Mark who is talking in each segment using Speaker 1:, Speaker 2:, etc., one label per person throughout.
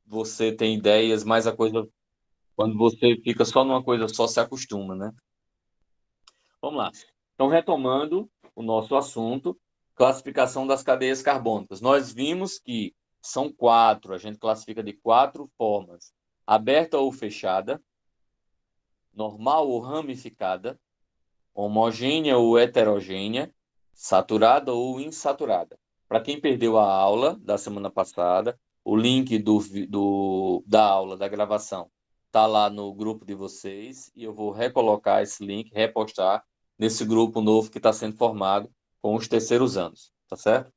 Speaker 1: você tem ideias, mais a coisa, quando você fica só numa coisa só, se acostuma, né? Vamos lá. Então, retomando o nosso assunto, classificação das cadeias carbônicas. Nós vimos que são quatro, a gente classifica de quatro formas: aberta ou fechada, normal ou ramificada, homogênea ou heterogênea, saturada ou insaturada. Para quem perdeu a aula da semana passada, o link da aula, da gravação, está lá no grupo de vocês e eu vou recolocar esse link, repostar nesse grupo novo que está sendo formado com os terceiros anos, tá certo?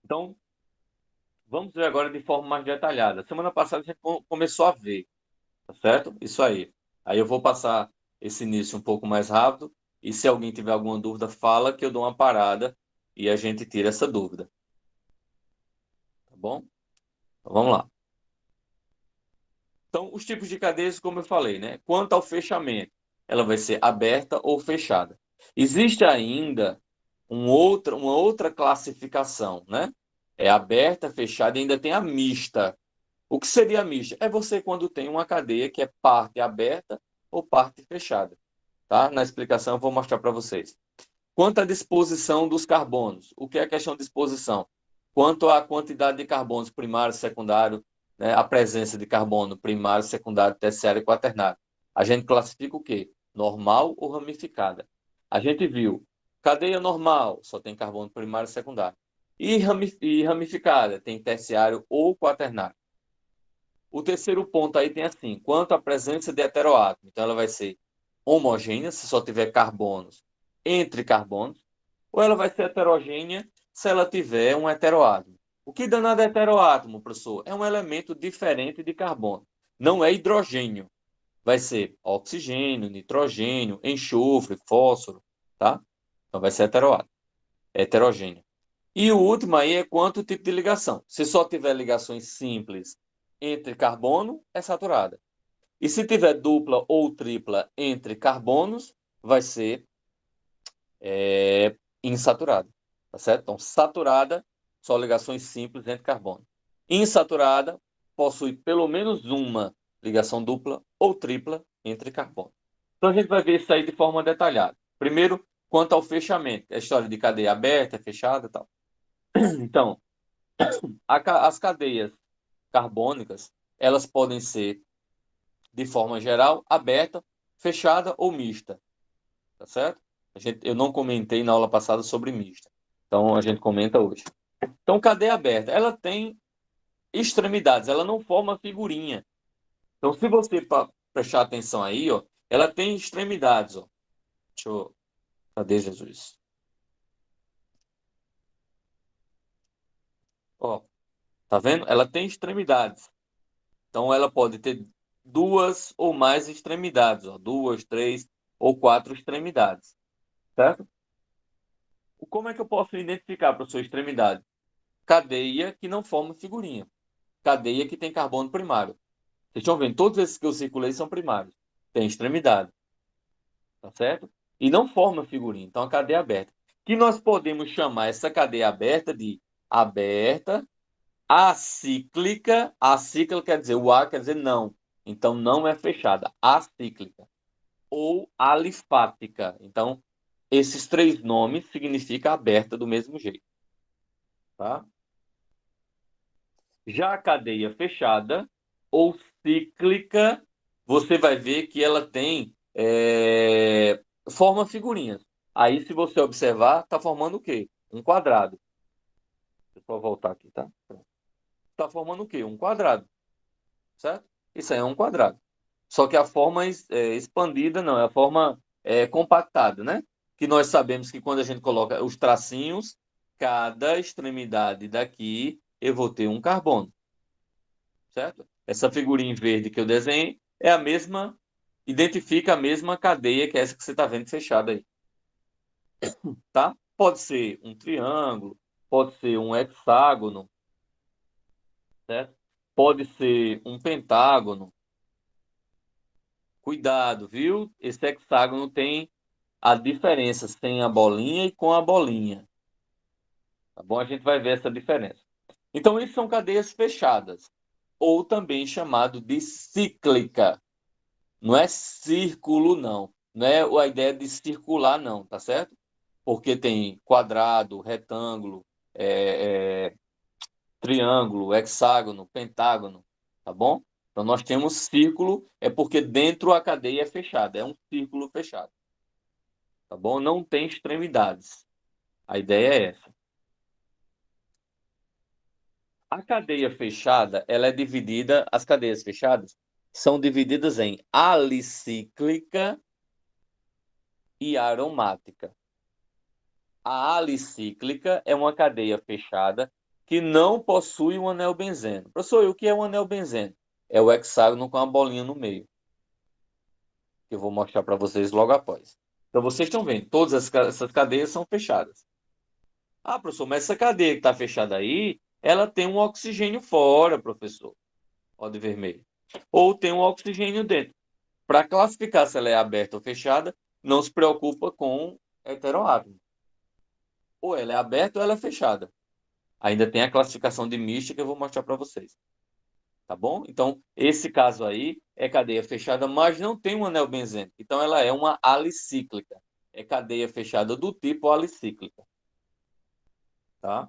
Speaker 1: Então, vamos ver agora de forma mais detalhada. Semana passada a gente começou a ver, tá certo? Isso aí. Aí eu vou passar esse início um pouco mais rápido e se alguém tiver alguma dúvida, fala que eu dou uma parada e a gente tira essa dúvida, tá bom? Então, vamos lá. Então, os tipos de cadeias, como eu falei, né? Quanto ao fechamento, ela vai ser aberta ou fechada. Existe ainda uma outra classificação, né? É aberta, fechada e ainda tem a mista. O que seria a mista? É você quando tem uma cadeia que é parte aberta ou parte fechada, tá? Na explicação eu vou mostrar para vocês. Quanto à disposição dos carbonos, o que é a questão de disposição? Quanto à quantidade de carbonos primário, secundário, né, a presença de carbono primário, secundário, terciário e quaternário. A gente classifica o quê? Normal ou ramificada? A gente viu, cadeia normal, só tem carbono primário e secundário. E ramificada, tem terciário ou quaternário. O terceiro ponto aí tem assim, quanto à presença de heteroátomo. Então, ela vai ser homogênea, se só tiver carbonos entre carbonos, ou ela vai ser heterogênea se ela tiver um heteroátomo. O que danado é heteroátomo, professor? É um elemento diferente de carbono. Não é hidrogênio. Vai ser oxigênio, nitrogênio, enxofre, fósforo, tá? Então vai ser heterogêneo. E o último aí é quanto o tipo de ligação. Se só tiver ligações simples entre carbono, é saturada. E se tiver dupla ou tripla entre carbonos, vai ser insaturada. Tá certo? Então, saturada, só ligações simples entre carbono. Insaturada, possui pelo menos uma ligação dupla ou tripla entre carbono. Então, a gente vai ver isso aí de forma detalhada. Primeiro, quanto ao fechamento, a história de cadeia aberta, fechada e tal. Então, as cadeias carbônicas, elas podem ser, de forma geral, aberta, fechada ou mista, tá certo? Eu não comentei na aula passada sobre mista, então a gente comenta hoje. Então, cadeia aberta, ela tem extremidades, ela não forma figurinha. Então, se você prestar atenção aí, ó, ela tem extremidades, ó. Deixa eu... Cadê Jesus? Ó, tá vendo? Ela tem extremidades. Então, ela pode ter duas ou mais extremidades, ó, duas, três ou quatro extremidades, certo? Como é que eu posso identificar para sua extremidade? Cadeia que não forma figurinha, cadeia que tem carbono primário. Vocês estão vendo? Todos esses que eu circulei são primários, tem extremidade, tá certo? E não forma figurinha, então a cadeia é aberta. Que nós podemos chamar essa cadeia aberta de aberta, acíclica. Acíclica quer dizer, o A quer dizer não. Então não é fechada, acíclica. Ou alifática. Então, esses três nomes significam aberta do mesmo jeito, tá? Já a cadeia fechada ou cíclica, você vai ver que ela tem forma figurinhas. Aí, se você observar, está formando o quê? Um quadrado. Deixa eu voltar aqui, tá? Está formando o quê? Um quadrado, certo? Isso aí é um quadrado. Só que a forma expandida não, é a forma compactada, né? Que nós sabemos que quando a gente coloca os tracinhos, cada extremidade daqui eu vou ter um carbono, certo? Essa figurinha em verde que eu desenhei é a mesma, identifica a mesma cadeia que essa que você está vendo fechada aí, tá? Pode ser um triângulo, pode ser um hexágono, certo? Pode ser um pentágono. Cuidado, viu? Esse hexágono tem a diferença sem a bolinha e com a bolinha. Tá bom? A gente vai ver essa diferença. Então, isso são cadeias fechadas, ou também chamado de cíclica. Não é círculo, não. Não é a ideia de circular, não, tá certo? Porque tem quadrado, retângulo, triângulo, hexágono, pentágono, tá bom? Então, nós temos círculo, é porque dentro a cadeia é fechada, é um círculo fechado, tá bom? Não tem extremidades. A ideia é essa. A cadeia fechada, ela é dividida, as cadeias fechadas são divididas em alicíclica e aromática. A alicíclica é uma cadeia fechada que não possui um anel benzeno. Professor, e o que é um anel benzeno? É o hexágono com a bolinha no meio, que eu vou mostrar para vocês logo após. Então, vocês estão vendo, todas essas cadeias são fechadas. Ah, professor, mas essa cadeia que está fechada aí, ela tem um oxigênio fora, professor. Ó, de vermelho. Ou tem um oxigênio dentro. Para classificar se ela é aberta ou fechada, não se preocupa com heteroátomo. Ou ela é aberta ou ela é fechada. Ainda tem a classificação de Misch que eu vou mostrar para vocês. Tá bom? Então, esse caso aí é cadeia fechada, mas não tem um anel benzênico. Então, ela é uma alicíclica. É cadeia fechada do tipo alicíclica. Tá?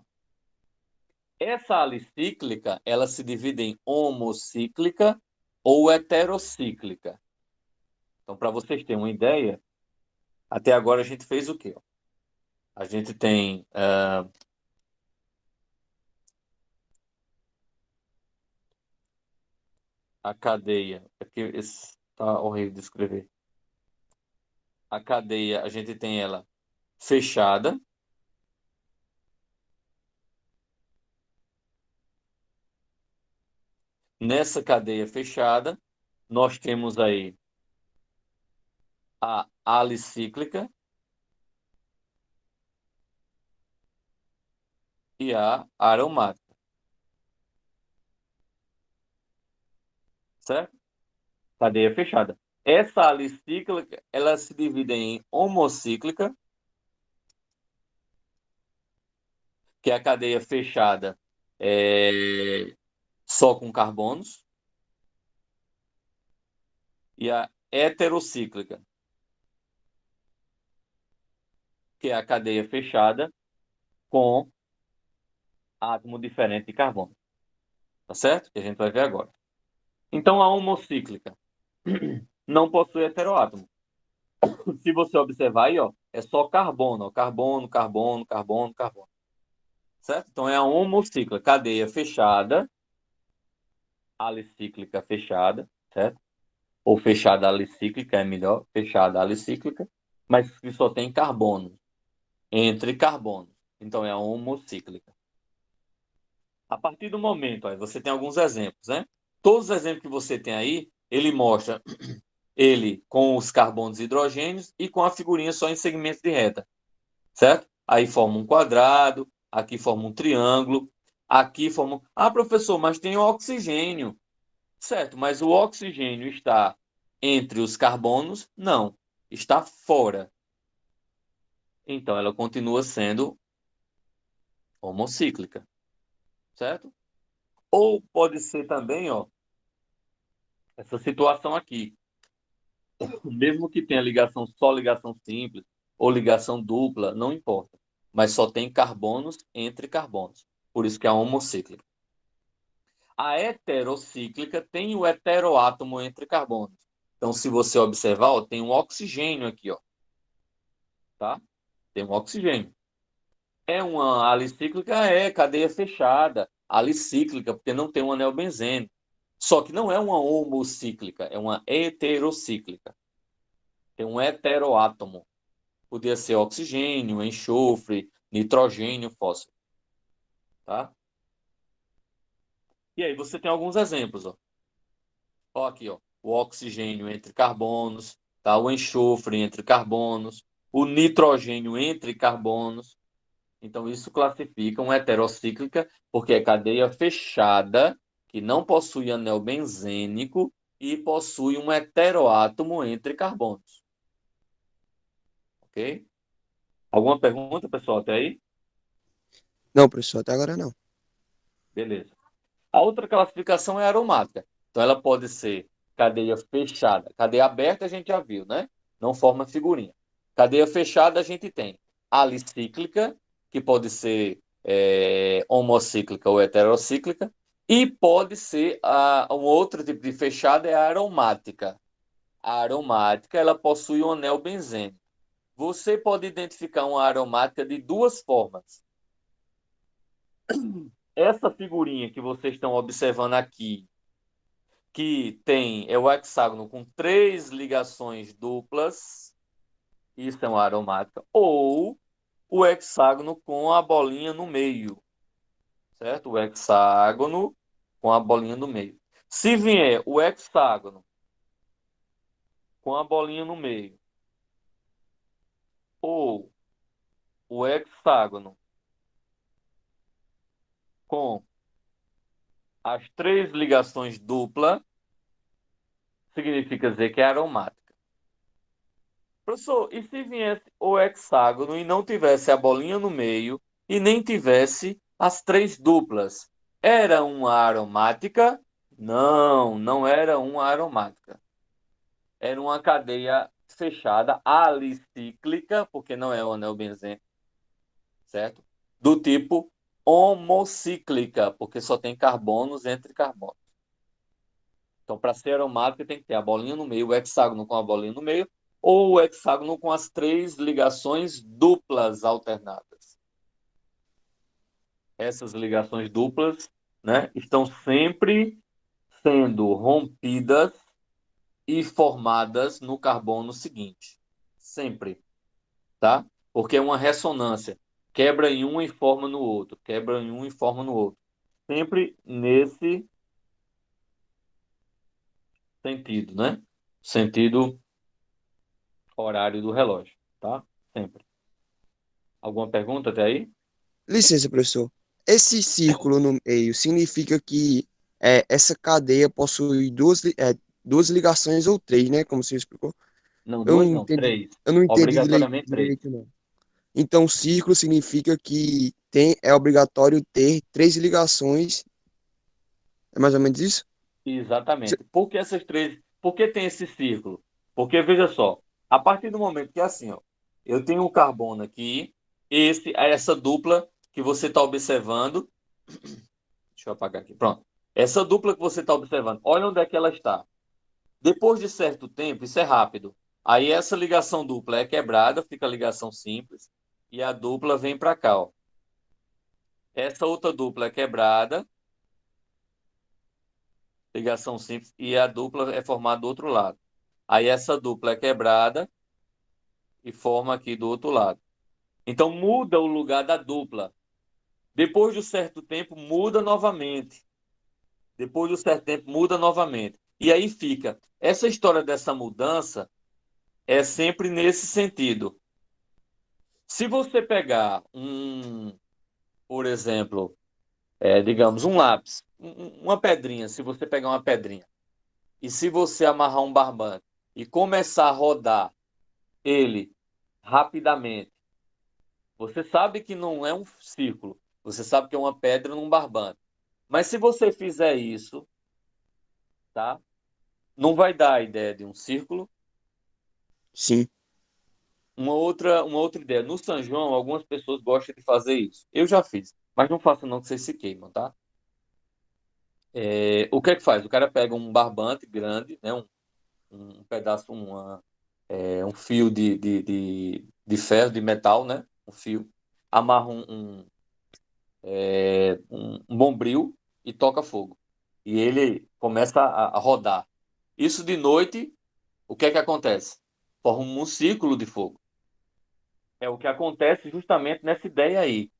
Speaker 1: Essa alicíclica, ela se divide em homocíclica ou heterocíclica. Então, para vocês terem uma ideia, até agora a gente fez o quê? A gente tem a cadeia, aqui está horrível de escrever. A cadeia, a gente tem ela fechada. Nessa cadeia fechada, nós temos aí a alicíclica e a aromática, certo? Cadeia fechada. Essa alicíclica, ela se divide em homocíclica, que é a cadeia fechada só com carbonos, e a heterocíclica, que é a cadeia fechada com átomo diferente de carbono. Tá certo? Que a gente vai ver agora. Então, a homocíclica não possui heteroátomo. Se você observar aí, ó, é só carbono, ó, carbono, carbono, carbono, carbono. Certo? Então, é a homocíclica, cadeia fechada, alicíclica fechada, certo? Ou fechada alicíclica é melhor, fechada alicíclica, mas que só tem carbono, entre carbonos. Então, é a homocíclica. A partir do momento, aí, você tem alguns exemplos, né? Todos os exemplos que você tem aí, ele mostra ele com os carbonos e hidrogênios e com a figurinha só em segmentos de reta, certo? Aí forma um quadrado, aqui forma um triângulo, aqui forma. Ah, professor, mas tem o oxigênio. Certo, mas o oxigênio está entre os carbonos? Não, está fora. Então ela continua sendo homocíclica, certo? Ou pode ser também, ó, essa situação aqui. Mesmo que tenha ligação só ligação simples ou ligação dupla, não importa. Mas só tem carbonos entre carbonos. Por isso que é homocíclica. A heterocíclica tem o heteroátomo entre carbonos. Então, se você observar, ó, tem um oxigênio aqui, ó, tá? Tem um oxigênio. É uma alicíclica? É, cadeia fechada. Alicíclica, porque não tem um anel benzênico. Só que não é uma homocíclica, é uma heterocíclica. Tem um heteroátomo. Podia ser oxigênio, enxofre, nitrogênio, fósforo, tá? E aí você tem alguns exemplos, ó. Ó aqui, ó, o oxigênio entre carbonos, tá? O enxofre entre carbonos, o nitrogênio entre carbonos. Então isso classifica uma heterocíclica porque é cadeia fechada que não possui anel benzênico e possui um heteroátomo entre carbonos, ok? Alguma pergunta, pessoal, até aí?
Speaker 2: Não, professor, até agora não.
Speaker 1: Beleza. A outra classificação é aromática. Então, ela pode ser cadeia fechada. Cadeia aberta a gente já viu, né? Não forma figurinha. Cadeia fechada a gente tem alicíclica, que pode ser homocíclica ou heterocíclica, e pode ser um outro tipo de fechada é a aromática. A aromática, ela possui um anel benzênico. Você pode identificar uma aromática de duas formas. Essa figurinha que vocês estão observando aqui, que tem o hexágono com três ligações duplas, isso é uma aromática, ou o hexágono com a bolinha no meio, certo? O hexágono com a bolinha no meio. Se vier o hexágono com a bolinha no meio, ou o hexágono com as três ligações duplas, significa dizer que é aromática. Professor, e se viesse o hexágono e não tivesse a bolinha no meio e nem tivesse as três duplas? Era uma aromática? Não, não era uma aromática. Era uma cadeia fechada, alicíclica, porque não é o anel benzeno, certo? Do tipo homocíclica, porque só tem carbonos entre carbonos. Então, para ser aromática, tem que ter a bolinha no meio, o hexágono com a bolinha no meio, ou o hexágono com as três ligações duplas alternadas. Essas ligações duplas, né, estão sempre sendo rompidas e formadas no carbono seguinte. Sempre, tá? Porque é uma ressonância. Quebra em um e forma no outro. Quebra em um e forma no outro. Sempre nesse sentido, né? Sentido horário do relógio, tá? Sempre. Alguma pergunta até aí?
Speaker 2: Licença, professor. Esse círculo no meio significa que essa cadeia possui duas ligações ou três, né? Como você explicou.
Speaker 1: Não,
Speaker 2: Eu
Speaker 1: duas
Speaker 2: não
Speaker 1: não,
Speaker 2: entendi,
Speaker 1: três.
Speaker 2: eu não entendi
Speaker 1: Obrigatoriamente três.
Speaker 2: direito, não. Então, círculo significa que é obrigatório ter três ligações. É mais ou menos isso?
Speaker 1: Exatamente. Por que essas três? Por que tem esse círculo? Porque, veja só, a partir do momento que é assim, ó, eu tenho um carbono aqui, essa dupla que você está observando, deixa eu apagar aqui, pronto. Essa dupla que você está observando, olha onde é que ela está. Depois de certo tempo, isso é rápido. Aí essa ligação dupla é quebrada, fica a ligação simples, e a dupla vem para cá, ó. Essa outra dupla é quebrada, ligação simples, e a dupla é formada do outro lado. Aí essa dupla é quebrada e forma aqui do outro lado. Então muda o lugar da dupla. Depois de um certo tempo, muda novamente. Depois de um certo tempo, muda novamente. E aí fica. Essa história dessa mudança é sempre nesse sentido. Se você pegar por exemplo, digamos, um lápis, uma pedrinha, se você pegar uma pedrinha, e se você amarrar um barbante e começar a rodar ele rapidamente, você sabe que não é um círculo, você sabe que é uma pedra num barbante. Mas se você fizer isso, tá? Não vai dar a ideia de um círculo.
Speaker 2: Sim.
Speaker 1: Uma outra ideia. No São João, algumas pessoas gostam de fazer isso. Eu já fiz, mas não façam não que vocês se queimam, tá? O que é que faz? O cara pega um barbante grande, né? Um pedaço, um fio de ferro, de metal, né? Um fio. Amarra um bombril e toca fogo. E ele começa a rodar. Isso de noite, o que é que acontece? Forma um círculo de fogo. É o que acontece justamente nessa ideia aí,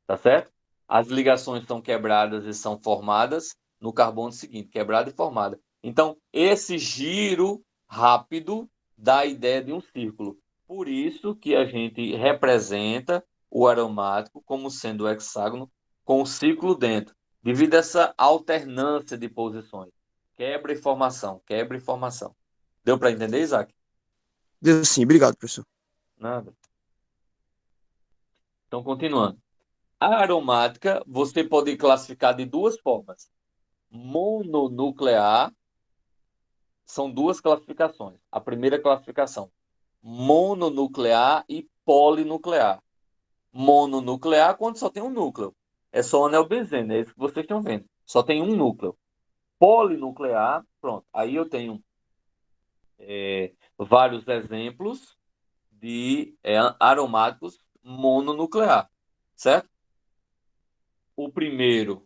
Speaker 1: tá certo? As ligações são quebradas e são formadas no carbono seguinte, quebrada e formada. Então, esse giro rápido dá a ideia de um círculo. Por isso que a gente representa o aromático como sendo o hexágono com o círculo dentro, devido a essa alternância de posições. Quebra e formação, quebra e formação. Deu para entender, Isaac?
Speaker 2: Deus sim, obrigado, professor.
Speaker 1: Nada. Então, continuando. A aromática você pode classificar de duas formas. Mononuclear, são duas classificações. A primeira classificação, mononuclear e polinuclear. Mononuclear, quando só tem um núcleo. É só o anel benzeno, é isso que vocês estão vendo. Só tem um núcleo. Polinuclear, pronto. Aí eu tenho vários exemplos de aromáticos mononuclear, certo? O primeiro,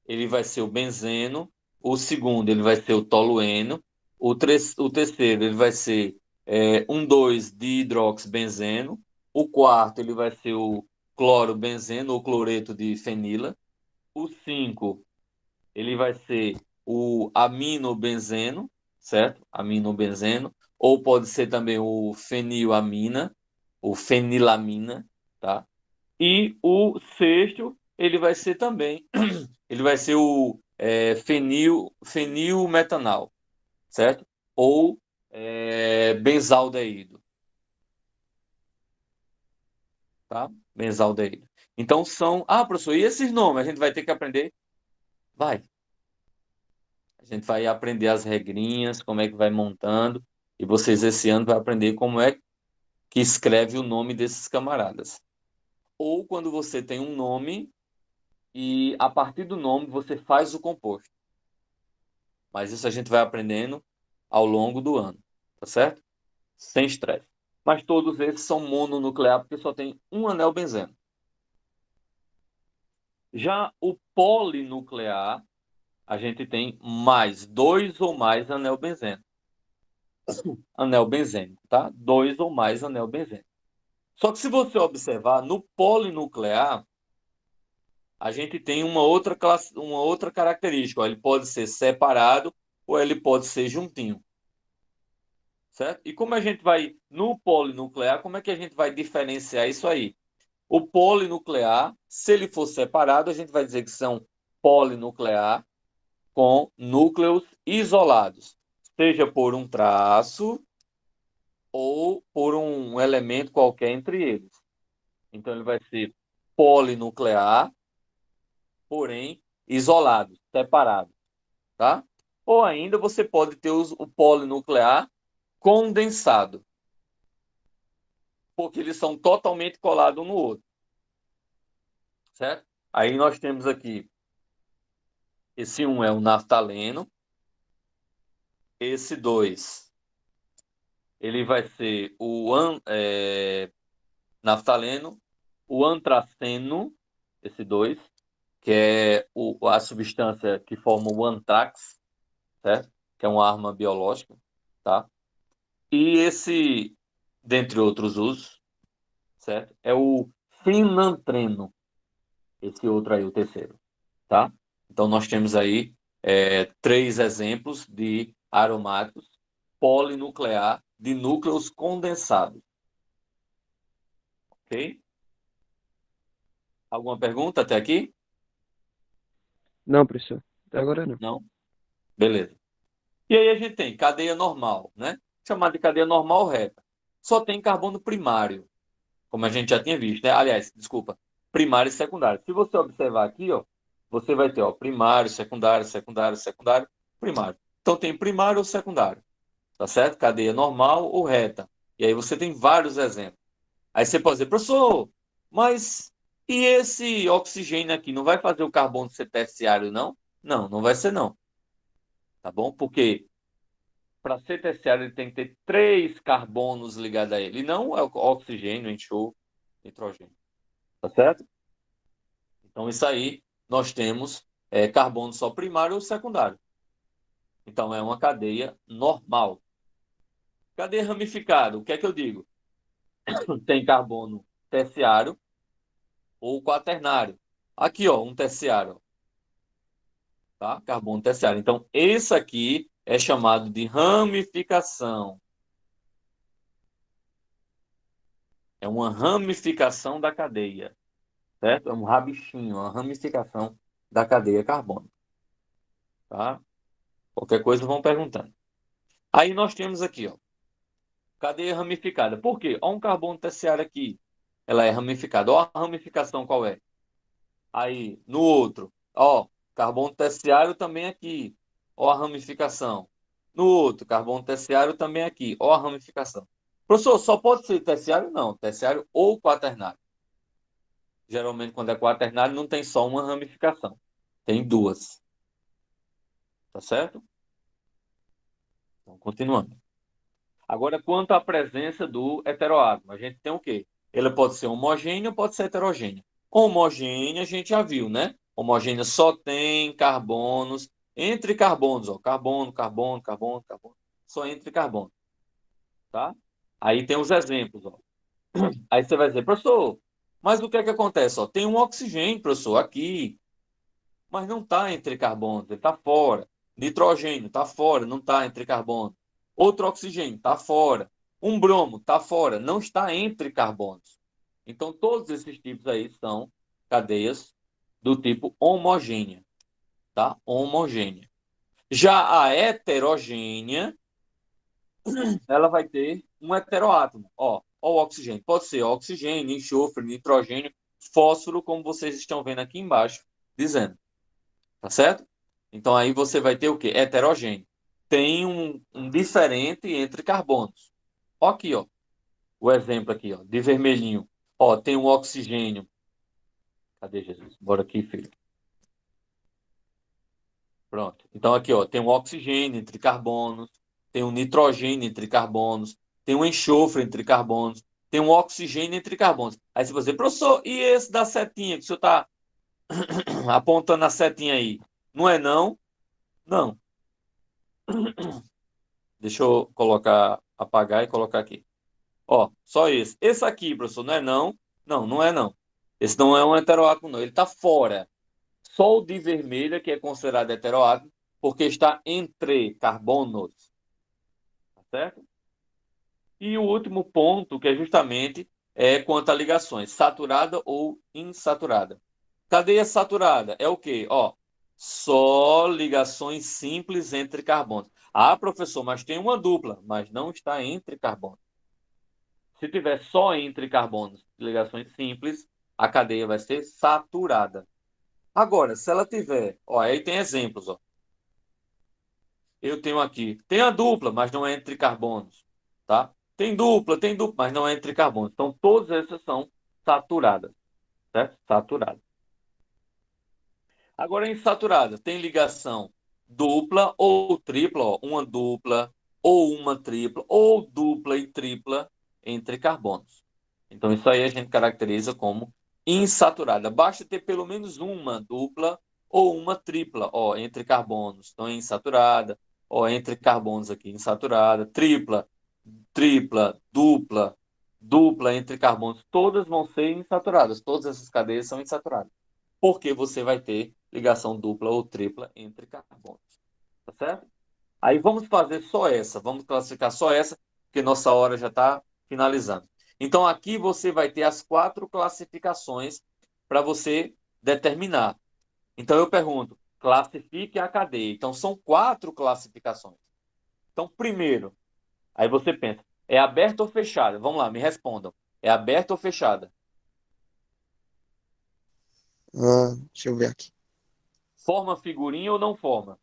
Speaker 1: ele vai ser o benzeno. O segundo, ele vai ser o tolueno. O terceiro, ele vai ser 1,2-dihidroxibenzeno. O quarto, ele vai ser o clorobenzeno ou cloreto de fenila. O 5, ele vai ser o aminobenzeno, certo? Aminobenzeno. Ou pode ser também o fenilamina, ou fenilamina, tá? E o sexto, ele vai ser também, ele vai ser o fenilmetanal, certo? Ou benzaldeído, tá? Benzaldeído. Então são... Ah, professor, e esses nomes? A gente vai ter que aprender? Vai. A gente vai aprender as regrinhas, como é que vai montando, e vocês esse ano vão aprender como é que escreve o nome desses camaradas. Ou quando você tem um nome e a partir do nome você faz o composto. Mas isso a gente vai aprendendo ao longo do ano, tá certo? Sem estresse. Mas todos esses são mononuclear porque só tem um anel benzeno. Já o polinuclear, a gente tem mais dois ou mais anel benzeno. Anel benzênico, tá? Dois ou mais anel benzênico. Só que se você observar, no polinuclear, a gente tem uma outra classe, uma outra característica. Ó, ele pode ser separado ou ele pode ser juntinho. Certo? E como a gente vai, no polinuclear, como é que a gente vai diferenciar isso aí? O polinuclear, se ele for separado, a gente vai dizer que são polinuclear com núcleos isolados, seja por um traço ou por um elemento qualquer entre eles. Então ele vai ser polinuclear, porém isolado, separado, tá? Ou ainda você pode ter o polinuclear condensado, porque eles são totalmente colados um no outro, certo? Aí nós temos aqui, esse um é o naftaleno, esse 2 ele vai ser o naftaleno, o antraceno, esse 2 que é a substância que forma o antrax, certo? Que é uma arma biológica, tá? E esse, dentre outros usos, certo? É o finantreno, esse outro aí, o terceiro, tá? Então nós temos aí três exemplos de aromáticos polinuclear de núcleos condensados, ok? Alguma pergunta até aqui?
Speaker 2: Não, professor. Até agora não.
Speaker 1: Não? Beleza. E aí a gente tem cadeia normal, né? Chamada de cadeia normal reta. Só tem carbono primário, como a gente já tinha visto, né? Aliás, desculpa, primário e secundário. Se você observar aqui, ó, você vai ter, ó, primário, secundário, secundário, secundário, primário. Então tem primário ou secundário, tá certo? Cadeia normal ou reta. E aí você tem vários exemplos. Aí você pode dizer, professor, mas e esse oxigênio aqui não vai fazer o carbono ser terciário, não? Não, não vai ser não, tá bom? Porque para ser terciário ele tem que ter três carbonos ligados a ele, e não é o oxigênio, enxofre, nitrogênio, tá certo? Então isso aí nós temos carbono só primário ou secundário. Então é uma cadeia normal. Cadeia ramificada, o que é que eu digo? Tem carbono terciário ou quaternário. Aqui, ó, um terciário, tá? Carbono terciário. Então, esse aqui é chamado de ramificação. É uma ramificação da cadeia, certo? É um rabichinho, uma ramificação da cadeia carbônica, tá? Qualquer coisa vão perguntando. Aí nós temos aqui, ó, cadeia ramificada. Por quê? Olha um carbono terciário aqui. ela é ramificada. Ó, a ramificação qual é? Aí, no outro, ó, carbono terciário também aqui. Ó a ramificação. No outro, carbono terciário também aqui. Ó a ramificação. Professor, só pode ser terciário? Não, terciário ou quaternário. Geralmente, quando é quaternário, não tem só uma ramificação. Tem duas. Tá certo? Então, continuando. Agora, quanto à presença do heteroátomo, a gente tem o quê? Ele pode ser homogêneo, pode ser heterogêneo. Homogênea, a gente já viu, né? Homogênea só tem carbonos entre carbonos, ó. Carbono, carbono, carbono, carbono. Só entre carbonos, tá? Aí tem os exemplos, ó. Aí você vai dizer, professor, mas o que é que acontece? Ó? Tem um oxigênio, professor, aqui, mas não está entre carbonos, ele está fora. Nitrogênio está fora, não está entre carbonos. Outro oxigênio está fora. Um bromo está fora, não está entre carbonos. Então, todos esses tipos aí são cadeias do tipo homogênea, tá? Homogênea. Já a heterogênea, ela vai ter um heteroátomo. Ó, o oxigênio. Pode ser oxigênio, enxofre, nitrogênio, fósforo, como vocês estão vendo aqui embaixo, dizendo. Tá certo? Então aí você vai ter o quê? Heterogêneo. Tem um diferente entre carbonos. Ó aqui, ó. O exemplo aqui, ó, de vermelhinho. Ó, tem um oxigênio. Cadê Jesus? Bora aqui, filho. Pronto. Então aqui, ó, tem um oxigênio entre carbonos, tem um nitrogênio entre carbonos, tem um enxofre entre carbonos, tem um oxigênio entre carbonos. Aí você vai dizer, professor, e esse da setinha que o senhor está apontando a setinha aí? Não é não? Não. Deixa eu colocar, apagar e colocar aqui. Ó, só esse. Esse aqui, professor, não é não? Não, não é não. Esse não é um heteroátomo, não. Ele está fora. Só o de vermelha, que é considerado heteroátomo, porque está entre carbonos. Tá certo? E o último ponto, que é justamente quanto a ligações, saturada ou insaturada. Cadeia saturada é o quê? Ó, só ligações simples entre carbonos. Ah, professor, mas tem uma dupla, mas não está entre carbonos. Se tiver só entre carbonos, ligações simples, a cadeia vai ser saturada. Agora, se ela tiver, ó, aí tem exemplos, ó. Eu tenho aqui, tem a dupla, mas não é entre carbonos, tá? Tem dupla, mas não é entre carbonos. Então, todas essas são saturadas, certo? Saturadas. Agora, insaturada, tem ligação dupla ou tripla, ó, uma dupla ou uma tripla, ou dupla e tripla entre carbonos. Então, isso aí a gente caracteriza como insaturada. Basta ter pelo menos uma dupla ou uma tripla, ó, entre carbonos. Então, é insaturada, ó, entre carbonos aqui, insaturada, tripla, tripla, dupla, dupla entre carbonos, todas vão ser insaturadas. Todas essas cadeias são insaturadas. Porque você vai ter ligação dupla ou tripla entre carbonos. Tá certo? Aí vamos fazer só essa, vamos classificar só essa, porque nossa hora já está finalizando. Então aqui você vai ter as 4 classificações para você determinar. Então eu pergunto, classifique a cadeia. Então são 4 classificações. Então primeiro, aí você pensa, é aberta ou fechada? Vamos lá, me respondam. É aberta ou fechada?
Speaker 2: Deixa eu ver aqui.
Speaker 1: Forma figurinha ou não forma?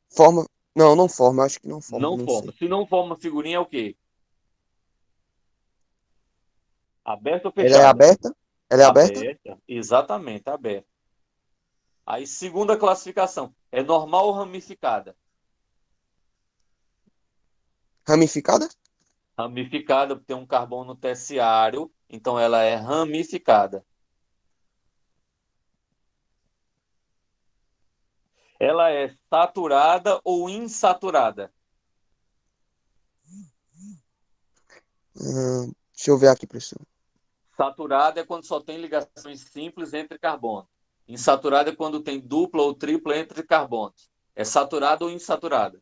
Speaker 2: Forma. Não, não forma. Acho que não forma,
Speaker 1: Não
Speaker 2: não
Speaker 1: forma.
Speaker 2: sei.
Speaker 1: Se não forma figurinha é o quê? Aberta ou
Speaker 2: Ela é
Speaker 1: fechada?
Speaker 2: aberta? Ela é aberta?
Speaker 1: Aberta, exatamente, aberta. Aí, segunda classificação, é normal ou ramificada?
Speaker 2: Ramificada?
Speaker 1: Ramificada, porque tem um carbono terciário, então ela é ramificada. Ela é saturada ou insaturada?
Speaker 2: Deixa eu ver aqui, professor.
Speaker 1: Saturada é quando só tem ligações simples entre carbonos. Insaturada é quando tem dupla ou tripla entre carbonos. É saturada ou insaturada?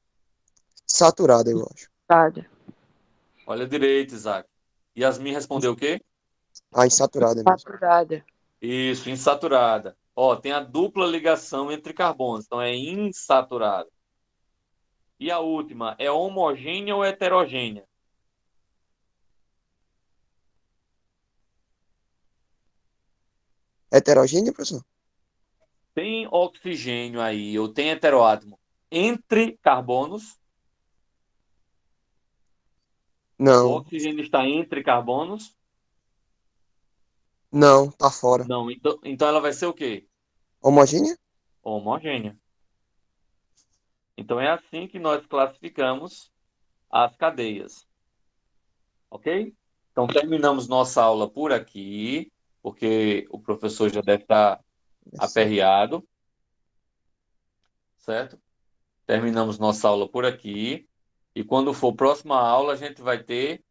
Speaker 2: Saturada, eu acho.
Speaker 3: Saturada.
Speaker 1: Olha direito, Isaac. Yasmin respondeu o quê?
Speaker 2: Ah, insaturada mesmo.
Speaker 3: Saturada.
Speaker 1: Isso, insaturada. Ó, tem a dupla ligação entre carbonos, então é insaturada. E a última, é homogênea ou heterogênea?
Speaker 2: Heterogênea, professor?
Speaker 1: Tem oxigênio aí, ou tem heteroátomo entre carbonos? O
Speaker 2: Não,
Speaker 1: oxigênio está entre carbonos?
Speaker 2: não, tá fora.
Speaker 1: Não, então ela vai ser o quê?
Speaker 2: Homogênea?
Speaker 1: Homogênea. Então é assim que nós classificamos as cadeias, ok? Então terminamos nossa aula por aqui, porque o professor já deve estar
Speaker 2: Essa.
Speaker 1: aperreado, certo? Terminamos nossa aula por aqui. E quando for próxima aula, a gente vai ter